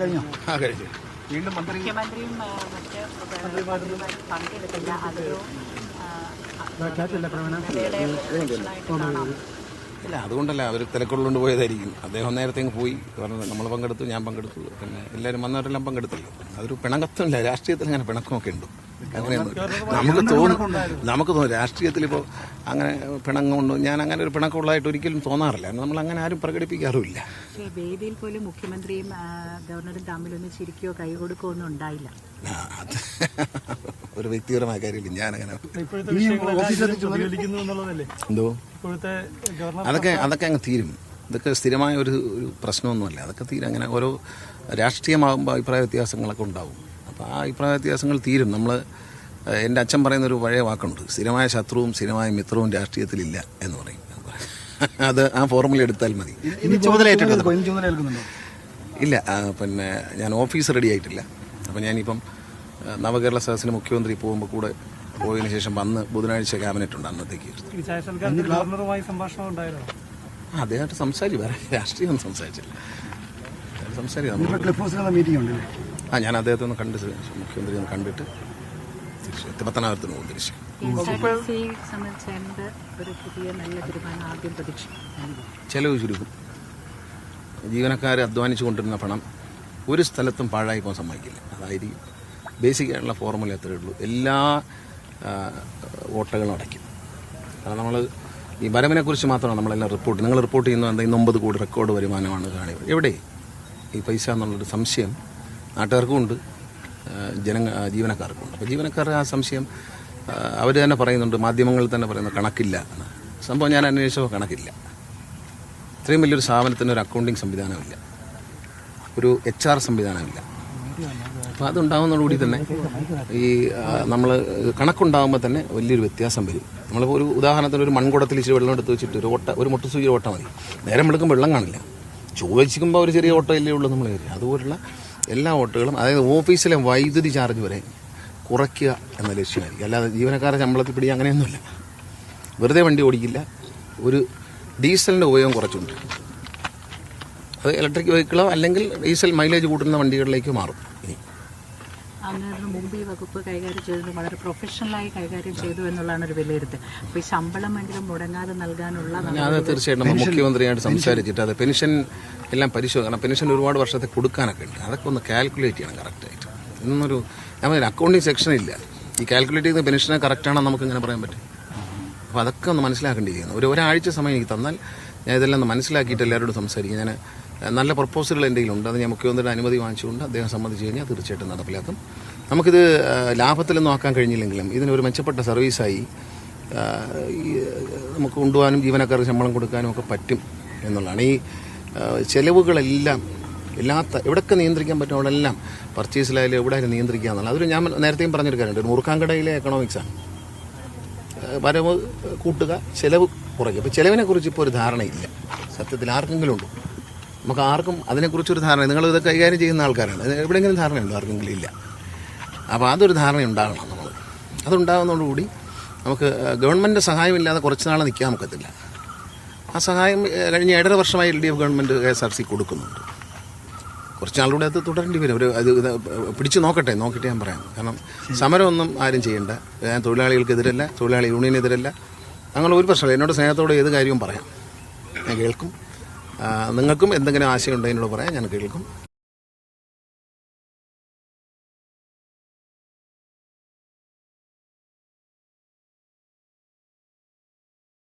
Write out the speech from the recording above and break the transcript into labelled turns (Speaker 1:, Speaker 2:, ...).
Speaker 1: കഴിഞ്ഞു.
Speaker 2: വീണ്ടും മുഖ്യമന്ത്രിയും പങ്കെടുത്തില്ല. അതൊരു
Speaker 1: ഇല്ല, അതുകൊണ്ടല്ല അവർ തിരക്കുള്ളതുകൊണ്ട് പോയതായിരിക്കും. അദ്ദേഹം നേരത്തെ പോയി പറഞ്ഞത് നമ്മൾ പങ്കെടുത്തു, ഞാൻ പങ്കെടുത്തു, പിന്നെ എല്ലാവരും വന്നവരെല്ലാം പങ്കെടുത്തില്ല. അതൊരു പിണക്കത്വമില്ല. രാഷ്ട്രീയത്തിൽ അങ്ങനെ പിണക്കമൊക്കെ ഉണ്ട്. അങ്ങനെയൊന്നും നമുക്ക് തോന്നും രാഷ്ട്രീയത്തിലിപ്പോൾ അങ്ങനെ പിണങ്ങുകൊണ്ട് ഞാൻ അങ്ങനെ ഒരു പിണക്കമുള്ളതായിട്ട് ഒരിക്കലും തോന്നാറില്ല. നമ്മൾ അങ്ങനെ ആരും പ്രകടിപ്പിക്കാറുമില്ല.
Speaker 2: വേദിയിൽ പോലും മുഖ്യമന്ത്രിയും ഗവർണറും തമ്മിലൊന്നും ചിരിക്കുകയോ കൈ കൊടുക്കുകയോ ഒന്നും ഉണ്ടായില്ല.
Speaker 1: അത് ഒരു വ്യക്തിപരമായ കാര്യമില്ല. ഞാനങ്ങനെ എന്തോ അതൊക്കെ അങ്ങ് തീരും. ഇതൊക്കെ സ്ഥിരമായ ഒരു പ്രശ്നമൊന്നുമല്ല. അതൊക്കെ തീരും. അങ്ങനെ ഓരോ രാഷ്ട്രീയമാകുമ്പോൾ അഭിപ്രായ വ്യത്യാസങ്ങളൊക്കെ ഉണ്ടാവും. അപ്പോൾ ആ അഭിപ്രായ വ്യത്യാസങ്ങൾ തീരും. എൻ്റെ അച്ഛൻ പറയുന്നൊരു പഴയ വാക്കുണ്ട്, സ്ഥിരമായ ശത്രുവും സ്ഥിരമായ മിത്രവും രാഷ്ട്രീയത്തിലില്ല എന്ന് പറയും. അത് ആ ഫോർമുല എടുത്താൽ മതി. ഇല്ല, പിന്നെ ഞാൻ ഓഫീസ് റെഡി ആയിട്ടില്ല. അപ്പം ഞാനിപ്പം നവകേരള സദസ്സിന് മുഖ്യമന്ത്രി പോകുമ്പോൾ കൂടെ പോയതിനു ശേഷം വന്ന് ബുധനാഴ്ച ക്യാബിനറ്റ് ഉണ്ട്. അന്നത്തേക്ക് അദ്ദേഹമായിട്ട് സംസാരിച്ചു. വേറെ രാഷ്ട്രീയമൊന്നും സംസാരിച്ചില്ല. ഞാൻ അദ്ദേഹത്തെ ഒന്ന് കണ്ട് മുഖ്യമന്ത്രി ഒന്ന് കണ്ടിട്ട് പത്തനാപുരത്തിന് പോകും തിരിച്ചു. ചെലവ് ചുരുക്കും. ജീവനക്കാർ അധ്വാനിച്ചു കൊണ്ടിരുന്ന പണം ഒരു സ്ഥലത്തും പാഴായി പോകാൻ സമ്മതിക്കില്ല. അതായിരിക്കും ബേസിക് ആയിട്ടുള്ള ഫോർമുല. എത്രയേ ഉള്ളൂ. എല്ലാ ഓട്ടകളും അടയ്ക്കും. കാരണം നമ്മൾ ഈ വരവിനെക്കുറിച്ച് മാത്രമാണ് നമ്മളെല്ലാം നിങ്ങൾ റിപ്പോർട്ട് ചെയ്യുന്നത് എന്താ 9 കോടി റെക്കോർഡ് വരുമാനമാണ് കാണിയത്. എവിടെ ഈ പൈസ എന്നുള്ളൊരു സംശയം നാട്ടുകാർക്കും ഉണ്ട്, ജീവനക്കാർക്കും ഉണ്ട്. അപ്പോൾ ജീവനക്കാരുടെ ആ സംശയം അവർ തന്നെ പറയുന്നുണ്ട്, മാധ്യമങ്ങളിൽ തന്നെ പറയുന്ന കണക്കില്ല എന്ന്. സംഭവം ഞാൻ അന്വേഷിച്ചപ്പോൾ കണക്കില്ല. ഇത്രയും വലിയൊരു സ്ഥാപനത്തിന് ഒരു അക്കൗണ്ടിങ് സംവിധാനമില്ല, ഒരു HR സംവിധാനമില്ല. അപ്പോൾ അതുണ്ടാകുന്നതോടുകൂടി തന്നെ ഈ നമ്മൾ കണക്കുണ്ടാകുമ്പോൾ തന്നെ വലിയൊരു വ്യത്യാസം വരും. നമ്മളിപ്പോൾ ഒരു ഉദാഹരണത്തിന് ഒരു മൺകുടത്തിൽ ഇച്ചിരി വെള്ളം എടുത്ത് വെച്ചിട്ട് ഒരു മുട്ടുസൂചി ഓട്ടം മതി. നേരം വെളുക്കുമ്പോൾ വെള്ളം കാണില്ല. ചോദിക്കുമ്പോൾ ഒരു ചെറിയ ഓട്ടം ഇല്ലേ ഉള്ളൂ നമ്മൾ കയറി. അതുപോലുള്ള എല്ലാ ഓട്ടകളും, അതായത് ഓഫീസിലെ വൈദ്യുതി ചാർജ് വരെ കുറയ്ക്കുക എന്ന ലക്ഷ്യമായിരിക്കും. അല്ലാതെ ജീവനക്കാരെ ശമ്പളത്തിൽ പിടിക്കുക അങ്ങനെയൊന്നുമില്ല. വെറുതെ വണ്ടി ഓടിക്കില്ല. ഒരു ഡീസലിൻ്റെ ഉപയോഗം കുറച്ചുണ്ട്. അത് ഇലക്ട്രിക് വെഹിക്കിളോ അല്ലെങ്കിൽ ഡീസൽ മൈലേജ് കൂട്ടുന്ന വണ്ടികളിലേക്ക് മാറും. ഇനി
Speaker 2: മുമ്പ് ഈ വകുപ്പ് കൈകാര്യം ചെയ്തത് വളരെ പ്രൊഫഷണലായി കൈകാര്യം ചെയ്തു എന്നുള്ളതാണ് ഒരു വിലയിരുത്തൽ. അപ്പോൾ ഈ ശമ്പളമെങ്കിലും മുടങ്ങാതെ നൽകാനുള്ള
Speaker 1: അത് തീർച്ചയായിട്ടും മുഖ്യമന്ത്രിയായിട്ട് സംസാരിച്ചിട്ട് അത് പെൻഷൻ എല്ലാം പരിശോധിക്കണം. പെൻഷൻ ഒരുപാട് വർഷത്തെ കൊടുക്കാനൊക്കെ ഉണ്ട്. അതൊക്കെ ഒന്ന് കാൽക്കുലേറ്റ് ചെയ്യണം കറക്റ്റായിട്ട്. ഇന്നൊരു അക്കൗണ്ടിങ് സെക്ഷൻ ഇല്ല. ഈ കാൽക്കുലേറ്റ് ചെയ്യുന്ന പെൻഷന് കറക്റ്റാണെന്ന് നമുക്ക് ഇങ്ങനെ പറയാൻ പറ്റും. അപ്പോൾ അതൊക്കെ ഒന്ന് മനസ്സിലാക്കേണ്ടിയിരിക്കുന്നു. ഒരാഴ്ച സമയം എനിക്ക് തന്നാൽ ഞാൻ ഇതെല്ലാം ഒന്ന് മനസ്സിലാക്കിയിട്ട് എല്ലാവരോടും സംസാരിക്കും. ഞാൻ നല്ല പ്രപ്പോസലുകൾ എന്തെങ്കിലും ഉണ്ട്, അത് ഞാൻ മുഖ്യമന്ത്രിയുടെ അനുമതി വാങ്ങിച്ചുകൊണ്ട് അദ്ദേഹം സമ്മതിച്ചു കഴിഞ്ഞാൽ തീർച്ചയായിട്ടും നടപ്പിലാക്കും. നമുക്കിത് ലാഭത്തിലൊന്നും ആക്കാൻ കഴിഞ്ഞില്ലെങ്കിലും ഇതിനൊരു മെച്ചപ്പെട്ട സർവീസായി നമുക്ക് കൊണ്ടുപോകാനും ജീവനക്കാർക്ക് ശമ്പളം കൊടുക്കാനും ഒക്കെ പറ്റും എന്നുള്ളതാണ്. ഈ ചെലവുകളെല്ലാം എവിടെയൊക്കെ നിയന്ത്രിക്കാൻ പറ്റും അവിടെല്ലാം പർച്ചേസിലായാലും എവിടെയായാലും നിയന്ത്രിക്കുക എന്നുള്ളത് അതൊരു ഞാൻ നേരത്തെയും പറഞ്ഞൊരു കാര്യമുണ്ട്. ഒരു മുറുക്കാൻകടയിലെ എക്കണോമിക്സാണ്. വരവ് കൂട്ടുക, ചെലവ് കുറയ്ക്കുക. അപ്പോൾ ചെലവിനെക്കുറിച്ച് ഇപ്പോൾ ഒരു ധാരണയില്ല സത്യത്തിൽ ആർക്കെങ്കിലും ഉണ്ടോ? നമുക്ക് ആർക്കും അതിനെക്കുറിച്ചൊരു ധാരണ. നിങ്ങൾ ഇതൊക്കെ കൈകാര്യം ചെയ്യുന്ന ആൾക്കാരാണ്. എവിടെയെങ്കിലും ധാരണയുണ്ടോ? ആർക്കെങ്കിലും ഇല്ല. അപ്പോൾ അതൊരു ധാരണ ഉണ്ടാകണം. നമ്മൾ അതുണ്ടാകുന്നതോടുകൂടി നമുക്ക് ഗവൺമെൻറ് സഹായമില്ലാതെ കുറച്ച് നാൾ നിൽക്കാൻ ഒക്കത്തില്ല. ആ സഹായം കഴിഞ്ഞ 1.5 വർഷമായി LDF ഗവൺമെൻറ് KSRTC കൊടുക്കുന്നുണ്ട്. കുറച്ച് നാളുകൂടെ അത് തുടരേണ്ടി വരും. അത് പിടിച്ചു നോക്കിയിട്ട് ഞാൻ പറയാം. കാരണം സമരമൊന്നും ആരും ചെയ്യേണ്ട. ഞാൻ തൊഴിലാളികൾക്കെതിരല്ല, തൊഴിലാളി യൂണിയനെതിരല്ല. അങ്ങനെ ഒരു പ്രശ്നമില്ല. എന്നോട് സ്നേഹത്തോടെ ഏത് കാര്യവും പറയാം, ഞാൻ കേൾക്കും. നിങ്ങൾക്കും എന്തെങ്കിലും ആശയം ഉണ്ടെങ്കിൽ എന്നോട് പറയാം, ഞാൻ കേൾക്കും.